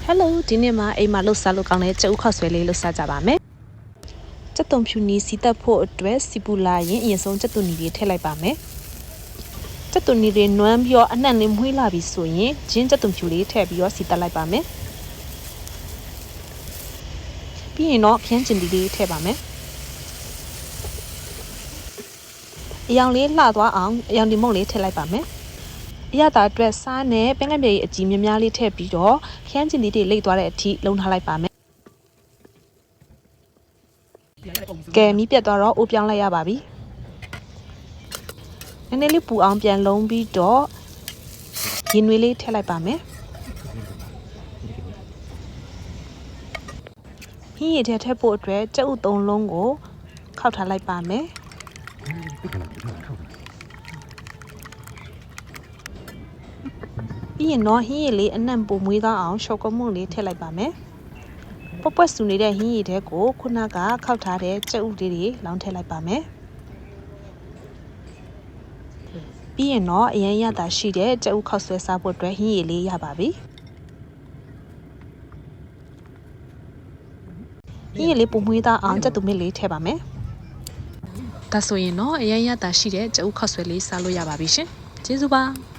Hello ဒီနေ့မှာအိမ်မှာလှုပ်ရှားလို့ကောင်းတဲ့ကြက်ဥခောက်ဆွဲလေးလှုပ်ရှားကြပါမယ်ကြက်သွန်ဖြူနီစီတက်ဖို့အတွက်စီပူလာရင်အရင်ဆုံးကြက်သွန်နီလေးထည့်လိုက်ပါမယ်ကြက်သွန်နီလေးနွမ်းပြီးတော့အနှံ့လေးမွှေးလာပြီဆိုရင်ဂျင်းကြက်သွန်ဖြူလေးထည့်ပြီးတော့စီတက်လိုက်ပါမယ်ပြီးရင်တော့ခရမ်းကျင်လေးထည့်ပါမယ်အယောင်လေးလှသွားအောင်အယောင်ဒီမုန့်လေးထည့်လိုက်ပါမယ်အရသာအတွက်စားနဲ့ပင်ကမြေအကြီးများများလေးထည့်ပြီးတော့ခရမ်းကျင်လေးတွေလိမ့်သွားတဲ့အထိလုံထားလိုက်ပါမယ်ကဲမီးပြတ်သွားတော့အိုးပြောင်းလိုက်ရပါပြီနည်းနည်းလေးပူအောင်ပြန်လုံးပြီးတော့ရင်နွေးလေးထည့်လိုက်ပါမယ်ဟင်းရည်ထည့်ဖို့အတွက်ကြက်ဥ3လုံးကိုခောက်ထားလိုက်ပါမယ်ပြီးရင်တော့ဟင်းရည်လေးအနှံ့ပုံမွေးသွားအောင်ရှော့ကမုန့်လေးထည့်လိုက်ပါမယ်ပွက်ပွက်ဆူနေတဲ့ဟင်းရည်ကိုခုနကခောက်ထားတဲ့ကြက်ဥလေးတွေလောင်းထည့်လိုက်ပါမယ်ပြီးရင်တော့အရင်ရတာရှိတဲ့ကြက်ဥခောက်ဆွဲစားဖို့အတွက်ဟင်းရည်လေးရပါပြီဟင်းရည်လေးပုံမွေးသားအောင်ကြက်သွန်မစ်လေးထည့်ပါမယ်ဒါဆိုရင်တော့အရင်ရတာရှိတဲ့ကြက်ဥခောက်ဆွဲလေးစားလို့ရပါပြီရှင်ကျေးဇူးပါ